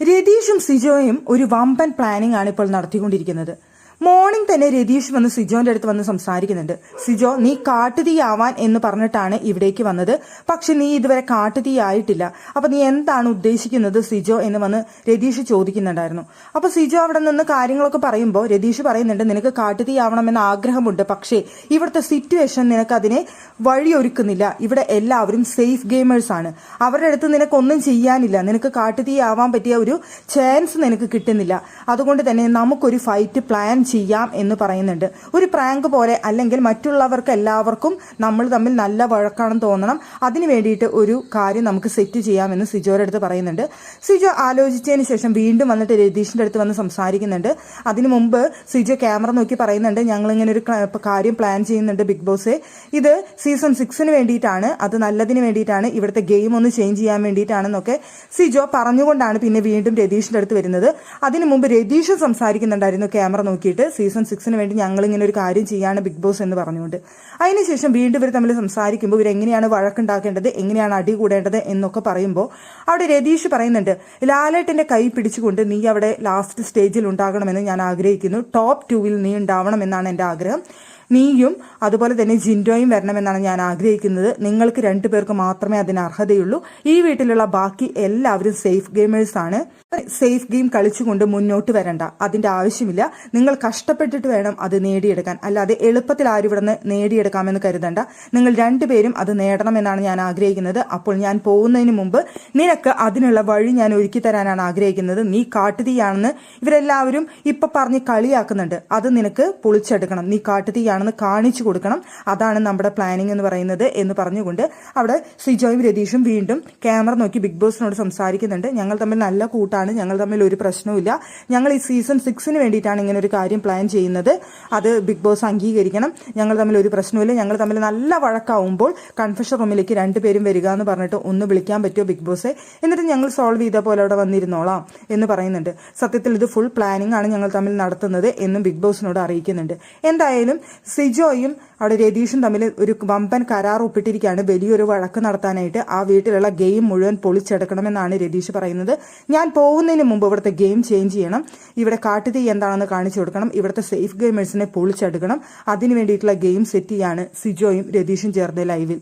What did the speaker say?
രതീഷും സിജോയും ഒരു വമ്പൻ പ്ലാനിംഗ് ആണ് ഇപ്പോൾ നടത്തിക്കൊണ്ടിരിക്കുന്നത്. മോർണിംഗ് തന്നെ രതീഷ് വന്ന് സിജോന്റെ അടുത്ത് വന്ന് സംസാരിക്കുന്നുണ്ട്. സിജോ, നീ കാട്ടുതീയാവാൻ എന്ന് പറഞ്ഞിട്ടാണ് ഇവിടേക്ക് വന്നത്, പക്ഷെ നീ ഇതുവരെ കാട്ടുതീ ആയിട്ടില്ല. അപ്പൊ നീ എന്താണ് ഉദ്ദേശിക്കുന്നത് സിജോ എന്ന് വന്ന് രതീഷ് ചോദിക്കുന്നുണ്ടായിരുന്നു. അപ്പൊ സിജോ അവിടെ നിന്ന് കാര്യങ്ങളൊക്കെ പറയുമ്പോൾ രതീഷ് പറയുന്നുണ്ട്, നിനക്ക് കാട്ടുതീ ആവണമെന്ന് ആഗ്രഹമുണ്ട്, പക്ഷേ ഇവിടുത്തെ സിറ്റുവേഷൻ നിനക്ക് അതിനെ വഴിയൊരുക്കുന്നില്ല. ഇവിടെ എല്ലാവരും സേഫ് ഗെയിമേഴ്സ് ആണ്. അവരുടെ അടുത്ത് നിനക്കൊന്നും ചെയ്യാനില്ല. നിനക്ക് കാട്ടുതീ ആവാൻ പറ്റിയ ഒരു ചാൻസ് നിനക്ക് കിട്ടുന്നില്ല. അതുകൊണ്ട് തന്നെ നമുക്കൊരു ഫൈറ്റ് പ്ലാൻ ചെയ്യാം എന്ന് പറയുന്നുണ്ട്. ഒരു പ്രാങ്ക് പോലെ, അല്ലെങ്കിൽ മറ്റുള്ളവർക്ക് എല്ലാവർക്കും നമ്മൾ തമ്മിൽ നല്ല വഴക്കാണെന്ന് തോന്നണം. അതിന് വേണ്ടിയിട്ട് ഒരു കാര്യം നമുക്ക് സെറ്റ് ചെയ്യാമെന്ന് സിജോയുടെ അടുത്ത് പറയുന്നുണ്ട്. സിജോ ആലോചിച്ചതിന് ശേഷം വീണ്ടും വന്നിട്ട് രതീഷിന്റെ അടുത്ത് വന്ന് സംസാരിക്കുന്നുണ്ട്. അതിനു മുമ്പ് സിജോ ക്യാമറ നോക്കി പറയുന്നുണ്ട്, ഞങ്ങളിങ്ങനെ ഒരു കാര്യം പ്ലാൻ ചെയ്യുന്നുണ്ട് ബിഗ് ബോസ്. ഇത് സീസൺ 6 വേണ്ടിയിട്ടാണ്, അത് നല്ലതിന് വേണ്ടിയിട്ടാണ്, ഇവിടുത്തെ ഗെയിം ഒന്ന് ചേഞ്ച് ചെയ്യാൻ വേണ്ടിയിട്ടാണെന്നൊക്കെ സിജോ പറഞ്ഞുകൊണ്ടാണ് പിന്നെ വീണ്ടും രതീഷിന്റെ അടുത്ത് വരുന്നത്. അതിനു മുമ്പ് രതീഷ് സംസാരിക്കുന്നുണ്ടായിരുന്നു ക്യാമറ നോക്കിയിട്ട്, സീസൺ 6 വേണ്ടി ഞങ്ങൾ ഇങ്ങനെ ഒരു കാര്യം ചെയ്യാണ് ബിഗ് ബോസ് എന്ന് പറഞ്ഞുകൊണ്ട്. അതിനുശേഷം വീണ്ടും ഇവർ തമ്മിൽ സംസാരിക്കുമ്പോൾ ഇവരെങ്ങനെയാണ് വഴക്കുണ്ടാക്കേണ്ടത്, എങ്ങനെയാണ് അടി കൂടേണ്ടത് എന്നൊക്കെ പറയുമ്പോൾ അവിടെ രതീഷ് പറയുന്നുണ്ട്, ലാലേട്ടന്റെ കൈ പിടിച്ചുകൊണ്ട് നീ അവിടെ ലാസ്റ്റ് സ്റ്റേജിൽ ഉണ്ടാകണമെന്ന് ഞാൻ ആഗ്രഹിക്കുന്നു. ടോപ്പ് 2 നീ ഉണ്ടാവണമെന്നാണ് എൻ്റെ ആഗ്രഹം. നീയും അതുപോലെ തന്നെ ജിൻഡോയും വരണമെന്നാണ് ഞാൻ ആഗ്രഹിക്കുന്നത്. നിങ്ങൾക്ക് 2 പേർക്ക് മാത്രമേ അതിന് അർഹതയുള്ളൂ. ഈ വീട്ടിലുള്ള ബാക്കി എല്ലാവരും സേഫ് ഗെയിമേഴ്സ് ആണ്. സേഫ് ഗെയിം കളിച്ചുകൊണ്ട് മുന്നോട്ട് വരണ്ട, അതിന്റെ ആവശ്യമില്ല. നിങ്ങൾ കഷ്ടപ്പെട്ടിട്ട് വേണം അത് നേടിയെടുക്കാൻ, അല്ലാതെ എളുപ്പത്തിൽ ആരും ഇവിടെ നിന്ന് നേടിയെടുക്കാമെന്ന് കരുതണ്ട. നിങ്ങൾ 2 പേരും അത് നേടണമെന്നാണ് ഞാൻ ആഗ്രഹിക്കുന്നത്. അപ്പോൾ ഞാൻ പോകുന്നതിന് മുമ്പ് നിനക്ക് അതിനുള്ള വഴി ഞാൻ ഒരുക്കി തരാനാണ് ആഗ്രഹിക്കുന്നത്. നീ കാട്ടുതീയാണെന്ന് ഇവരെല്ലാവരും ഇപ്പൊ പറഞ്ഞ് കളിയാക്കുന്നുണ്ട്, അത് നിനക്ക് പൊളിച്ചെടുക്കണം. നീ കാട്ടുതീയാണെന്ന് കാണിച്ചു കൊടുക്കണം. അതാണ് നമ്മുടെ പ്ലാനിങ് എന്ന് പറയുന്നത് എന്ന് പറഞ്ഞുകൊണ്ട് അവിടെ സിജോയും രതീഷും വീണ്ടും ക്യാമറ നോക്കി ബിഗ് ബോസിനോട് സംസാരിക്കുന്നുണ്ട്. ഞങ്ങൾ തമ്മിൽ നല്ല കൂട്ടാണ്, ഞങ്ങൾ തമ്മിൽ ഒരു പ്രശ്നവുമില്ല. ഞങ്ങൾ ഈ സീസൺ 6 വേണ്ടിയിട്ടാണ് ഇങ്ങനെ ഒരു കാര്യം പ്ലാൻ ചെയ്യുന്നത്. അത് ബിഗ് ബോസ് അംഗീകരിക്കണം. ഞങ്ങൾ തമ്മിൽ ഒരു പ്രശ്നവുമില്ല. ഞങ്ങൾ തമ്മിൽ നല്ല വഴക്കാവുമ്പോൾ കൺഫഷൻ റൂമിലേക്ക് 2 പേരും വരിക എന്ന് പറഞ്ഞിട്ട് ഒന്ന് വിളിക്കാൻ പറ്റുമോ ബിഗ് ബോസെ, എന്നിട്ട് ഞങ്ങൾ സോൾവ് ചെയ്ത പോലെ അവിടെ വന്നിരുന്നോളാം എന്ന് പറയുന്നുണ്ട്. സത്യത്തിൽ ഇത് ഫുൾ പ്ലാനിംഗ് ആണ് ഞങ്ങൾ തമ്മിൽ നടത്തുന്നത് എന്നും ബിഗ് ബോസിനോട് അറിയിക്കുന്നുണ്ട്. എന്തായാലും സിജോയും അവിടെ രതീഷും തമ്മിൽ ഒരു വമ്പൻ കരാർ ഒപ്പിട്ടിരിക്കുകയാണ് വലിയൊരു വഴക്ക് നടത്താനായിട്ട്. ആ വീട്ടിലുള്ള ഗെയിം മുഴുവൻ പൊളിച്ചെടുക്കണമെന്നാണ് രതീഷ് പറയുന്നത്. ഞാൻ പോകുന്നതിന് മുമ്പ് ഇവിടുത്തെ ഗെയിം ചേഞ്ച് ചെയ്യണം. ഇവിടെ കാട്ടുതീ എന്താണെന്ന് കാണിച്ചു കൊടുക്കണം. ഇവിടുത്തെ സേഫ് ഗെയിമേഴ്സിനെ പൊളിച്ചെടുക്കണം. അതിനു വേണ്ടിയിട്ടുള്ള ഗെയിം സെറ്റ് ചെയ്യാണ് സിജോയും രതീഷും ചേർന്ന് ലൈവിൽ.